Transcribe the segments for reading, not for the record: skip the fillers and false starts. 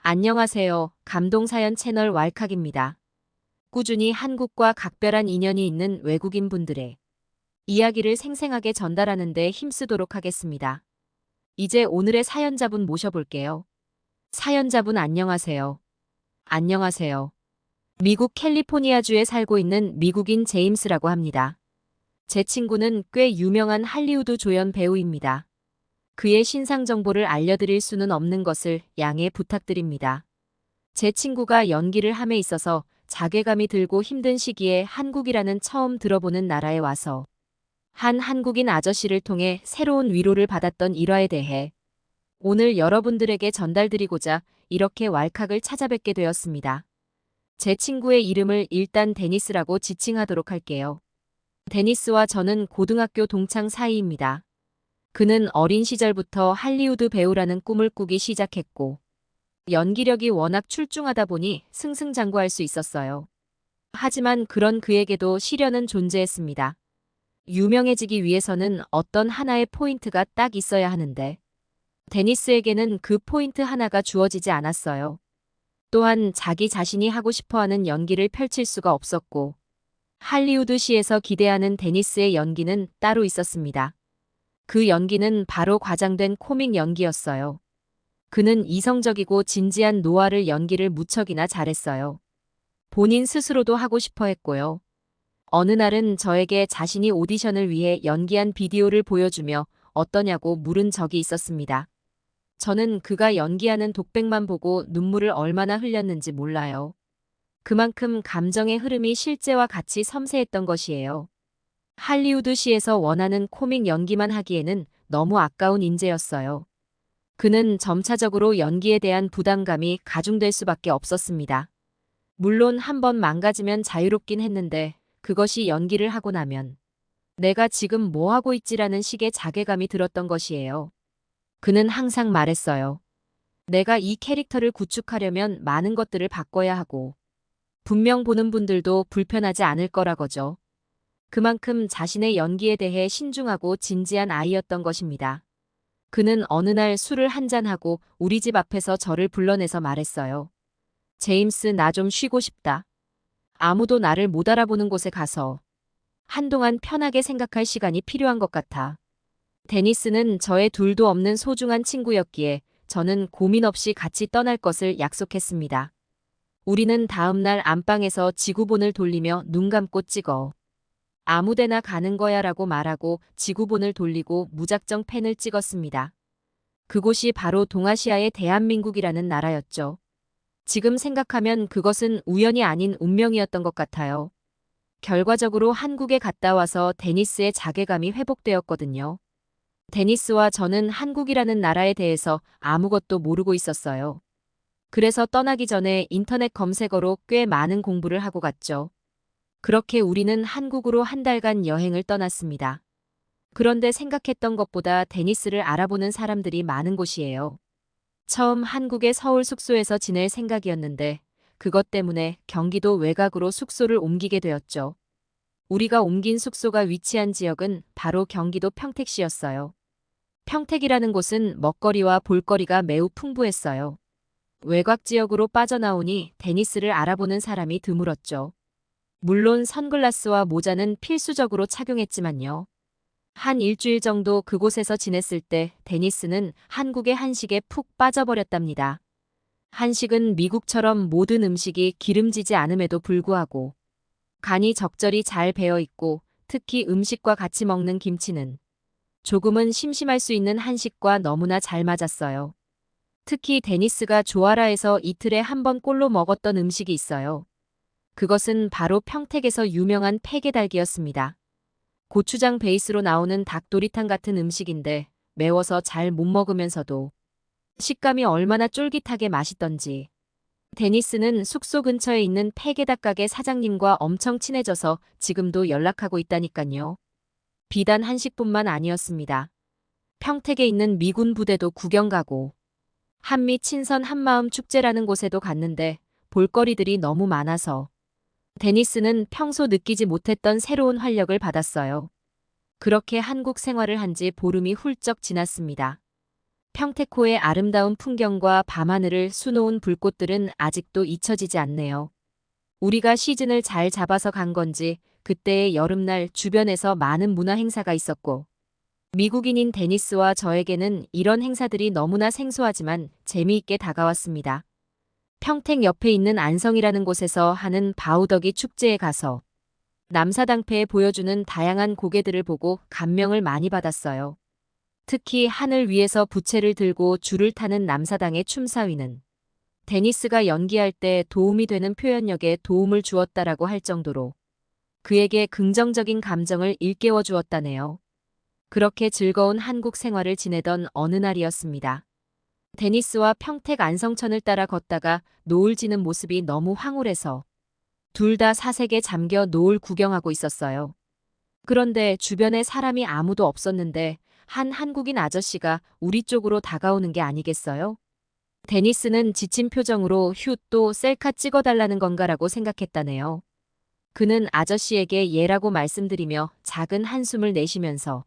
안녕하세요. 감동사연 채널 왈칵입니다. 꾸준히 한국과 각별한 인연이 있는 외국인 분들의 이야기를 생생하게 전달하는 데 힘쓰도록 하겠습니다. 이제 오늘의 사연자분 모셔볼게요. 사연자분 안녕하세요. 안녕하세요. 미국 캘리포니아주에 살고 있는 미국인 제임스라고 합니다. 제 친구는 꽤 유명한 할리우드 조연 배우입니다. 그의 신상 정보를 알려드릴 수는 없는 것을 양해 부탁드립니다. 제 친구가 연기를 함에 있어서 자괴감이 들고 힘든 시기에 한국이라는 처음 들어보는 나라에 와서 한 한국인 아저씨를 통해 새로운 위로를 받았던 일화에 대해 오늘 여러분들에게 전달드리고자 이렇게 왈칵을 찾아뵙게 되었습니다. 제 친구의 이름을 일단 데니스라고 지칭하도록 할게요. 데니스와 저는 고등학교 동창 사이입니다. 그는 어린 시절부터 할리우드 배우라는 꿈을 꾸기 시작했고 연기력이 워낙 출중하다 보니 승승장구할 수 있었어요. 하지만 그런 그에게도 시련은 존재했습니다. 유명해지기 위해서는 어떤 하나의 포인트가 딱 있어야 하는데 데니스에게는 그 포인트 하나가 주어지지 않았어요. 또한 자기 자신이 하고 싶어하는 연기를 펼칠 수가 없었고 할리우드시에서 기대하는 데니스의 연기는 따로 있었습니다. 그 연기는 바로 과장된 코믹 연기였어요. 그는 이성적이고 진지한 노화를 연기를 무척이나 잘했어요. 본인 스스로도 하고 싶어 했고요. 어느 날은 저에게 자신이 오디션을 위해 연기한 비디오를 보여주며 어떠냐고 물은 적이 있었습니다. 저는 그가 연기하는 독백만 보고 눈물을 얼마나 흘렸는지 몰라요. 그만큼 감정의 흐름이 실제와 같이 섬세했던 것이에요. 할리우드시에서 원하는 코믹 연기만 하기에는 너무 아까운 인재였어요. 그는 점차적으로 연기에 대한 부담감이 가중될 수밖에 없었습니다. 물론 한번 망가지면 자유롭긴 했는데 그것이 연기를 하고 나면 내가 지금 뭐 하고 있지라는 식의 자괴감이 들었던 것이에요. 그는 항상 말했어요. 내가 이 캐릭터를 구축하려면 많은 것들을 바꿔야 하고 분명 보는 분들도 불편하지 않을 거라거죠. 그만큼 자신의 연기에 대해 신중하고 진지한 아이였던 것입니다. 그는 어느 날 술을 한잔하고 우리 집 앞에서 저를 불러내서 말했어요. 제임스, 나 좀 쉬고 싶다. 아무도 나를 못 알아보는 곳에 가서 한동안 편하게 생각할 시간이 필요한 것 같아. 데니스는 저의 둘도 없는 소중한 친구였기에 저는 고민 없이 같이 떠날 것을 약속했습니다. 우리는 다음 날 안방에서 지구본을 돌리며 눈 감고 찍어 아무데나 가는 거야 라고 말하고 지구본을 돌리고 무작정 펜을 찍었습니다. 그곳이 바로 동아시아의 대한민국이라는 나라였죠. 지금 생각하면 그것은 우연이 아닌 운명이었던 것 같아요. 결과적으로 한국에 갔다 와서 데니스의 자괴감이 회복되었거든요. 데니스와 저는 한국이라는 나라에 대해서 아무것도 모르고 있었어요. 그래서 떠나기 전에 인터넷 검색어로 꽤 많은 공부를 하고 갔죠. 그렇게 우리는 한국으로 한 달간 여행을 떠났습니다. 그런데 생각했던 것보다 데니스를 알아보는 사람들이 많은 곳이에요. 처음 한국의 서울 숙소에서 지낼 생각이었는데 그것 때문에 경기도 외곽으로 숙소를 옮기게 되었죠. 우리가 옮긴 숙소가 위치한 지역은 바로 경기도 평택시였어요. 평택이라는 곳은 먹거리와 볼거리가 매우 풍부했어요. 외곽 지역으로 빠져나오니 데니스를 알아보는 사람이 드물었죠. 물론 선글라스와 모자는 필수적으로 착용했지만요. 한 일주일 정도 그곳에서 지냈을 때 데니스는 한국의 한식에 푹 빠져버렸답니다. 한식은 미국처럼 모든 음식이 기름지지 않음에도 불구하고 간이 적절히 잘 배어 있고 특히 음식과 같이 먹는 김치는 조금은 심심할 수 있는 한식과 너무나 잘 맞았어요. 특히 데니스가 조아라에서 이틀에 한 번 꼴로 먹었던 음식이 있어요. 그것은 바로 평택에서 유명한 폐게닭이었습니다. 고추장 베이스로 나오는 닭도리탕 같은 음식인데 매워서 잘 못 먹으면서도 식감이 얼마나 쫄깃하게 맛있던지. 데니스는 숙소 근처에 있는 폐게닭 가게 사장님과 엄청 친해져서 지금도 연락하고 있다니까요. 비단 한식뿐만 아니었습니다. 평택에 있는 미군 부대도 구경 가고 한미 친선 한마음 축제라는 곳에도 갔는데 볼거리들이 너무 많아서 데니스는 평소 느끼지 못했던 새로운 활력을 받았어요. 그렇게 한국 생활을 한 지 보름이 훌쩍 지났습니다. 평택호의 아름다운 풍경과 밤하늘을 수놓은 불꽃들은 아직도 잊혀지지 않네요. 우리가 시즌을 잘 잡아서 간 건지 그때의 여름날 주변에서 많은 문화 행사가 있었고, 미국인인 데니스와 저에게는 이런 행사들이 너무나 생소하지만 재미있게 다가왔습니다. 평택 옆에 있는 안성이라는 곳에서 하는 바우더기 축제에 가서 남사당패에 보여주는 다양한 고개들을 보고 감명을 많이 받았어요. 특히 하늘 위에서 부채를 들고 줄을 타는 남사당의 춤사위는 데니스가 연기할 때 도움이 되는 표현력에 도움을 주었다라고 할 정도로 그에게 긍정적인 감정을 일깨워 주었다네요. 그렇게 즐거운 한국 생활을 지내던 어느 날이었습니다. 데니스와 평택 안성천을 따라 걷다가 노을 지는 모습이 너무 황홀해서 둘 다 사색에 잠겨 노을 구경하고 있었어요. 그런데 주변에 사람이 아무도 없었는데 한 한국인 아저씨가 우리 쪽으로 다가오는 게 아니겠어요? 데니스는 지친 표정으로 휴 또 셀카 찍어달라는 건가라고 생각했다네요. 그는 아저씨에게 예라고 말씀드리며 작은 한숨을 내쉬면서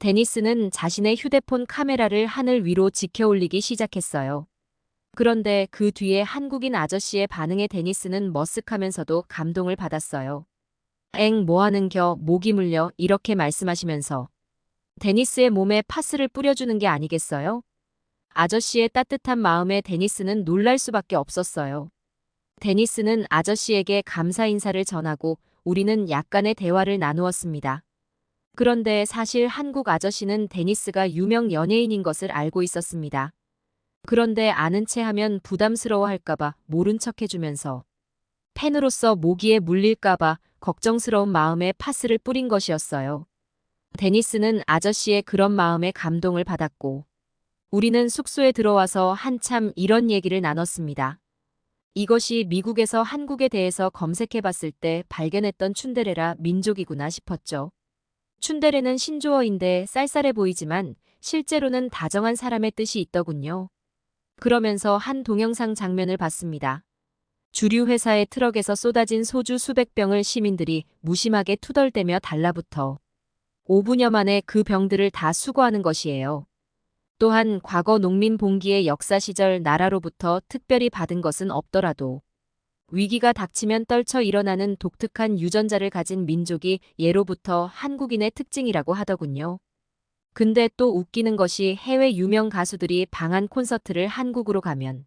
데니스는 자신의 휴대폰 카메라를 하늘 위로 지켜 올리기 시작했어요. 그런데 그 뒤에 한국인 아저씨의 반응에 데니스는 머쓱하면서도 감동을 받았어요. 엥 뭐하는겨 목이 물려 이렇게 말씀하시면서 데니스의 몸에 파스를 뿌려주는 게 아니겠어요? 아저씨의 따뜻한 마음에 데니스는 놀랄 수밖에 없었어요. 데니스는 아저씨에게 감사 인사를 전하고 우리는 약간의 대화를 나누었습니다. 그런데 사실 한국 아저씨는 데니스가 유명 연예인인 것을 알고 있었습니다. 그런데 아는 체 하면 부담스러워할까봐 모른 척 해주면서 팬으로서 모기에 물릴까봐 걱정스러운 마음에 파스를 뿌린 것이었어요. 데니스는 아저씨의 그런 마음에 감동을 받았고 우리는 숙소에 들어와서 한참 이런 얘기를 나눴습니다. 이것이 미국에서 한국에 대해서 검색해봤을 때 발견했던 츤데레라 민족이구나 싶었죠. 츤데레는 신조어인데 쌀쌀해 보이지만 실제로는 다정한 사람의 뜻이 있더군요. 그러면서 한 동영상 장면을 봤습니다. 주류 회사의 트럭에서 쏟아진 소주 수백 병을 시민들이 무심하게 투덜대며 달라붙어 5분여 만에 그 병들을 다 수거하는 것이에요. 또한 과거 농민 봉기의 역사 시절 나라로부터 특별히 받은 것은 없더라도 위기가 닥치면 떨쳐 일어나는 독특한 유전자를 가진 민족이 예로부터 한국인의 특징이라고 하더군요. 근데 또 웃기는 것이 해외 유명 가수들이 방한 콘서트를 한국으로 가면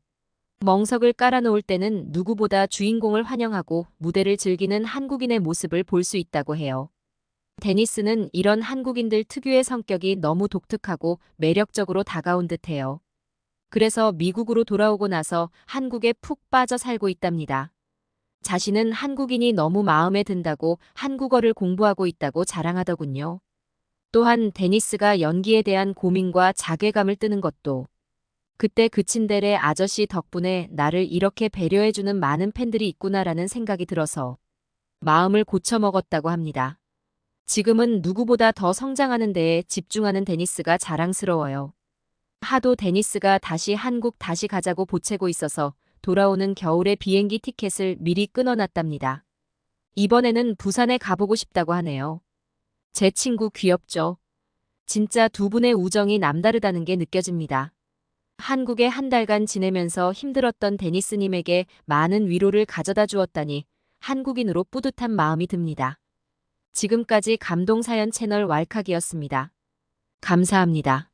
멍석을 깔아놓을 때는 누구보다 주인공을 환영하고 무대를 즐기는 한국인의 모습을 볼 수 있다고 해요. 데니스는 이런 한국인들 특유의 성격이 너무 독특하고 매력적으로 다가온 듯해요. 그래서 미국으로 돌아오고 나서 한국에 푹 빠져 살고 있답니다. 자신은 한국인이 너무 마음에 든다고 한국어를 공부하고 있다고 자랑하더군요. 또한 데니스가 연기에 대한 고민과 자괴감을 뜨는 것도 그때 그 츤데레 아저씨 덕분에 나를 이렇게 배려해주는 많은 팬들이 있구나라는 생각이 들어서 마음을 고쳐먹었다고 합니다. 지금은 누구보다 더 성장하는 데에 집중하는 데니스가 자랑스러워요. 하도 데니스가 다시 한국 다시 가자고 보채고 있어서 돌아오는 겨울의 비행기 티켓을 미리 끊어놨답니다. 이번에는 부산에 가보고 싶다고 하네요. 제 친구 귀엽죠? 진짜 두 분의 우정이 남다르다는 게 느껴집니다. 한국에 한 달간 지내면서 힘들었던 데니스님에게 많은 위로를 가져다 주었다니 한국인으로 뿌듯한 마음이 듭니다. 지금까지 감동사연 채널 왈칵이었습니다. 감사합니다.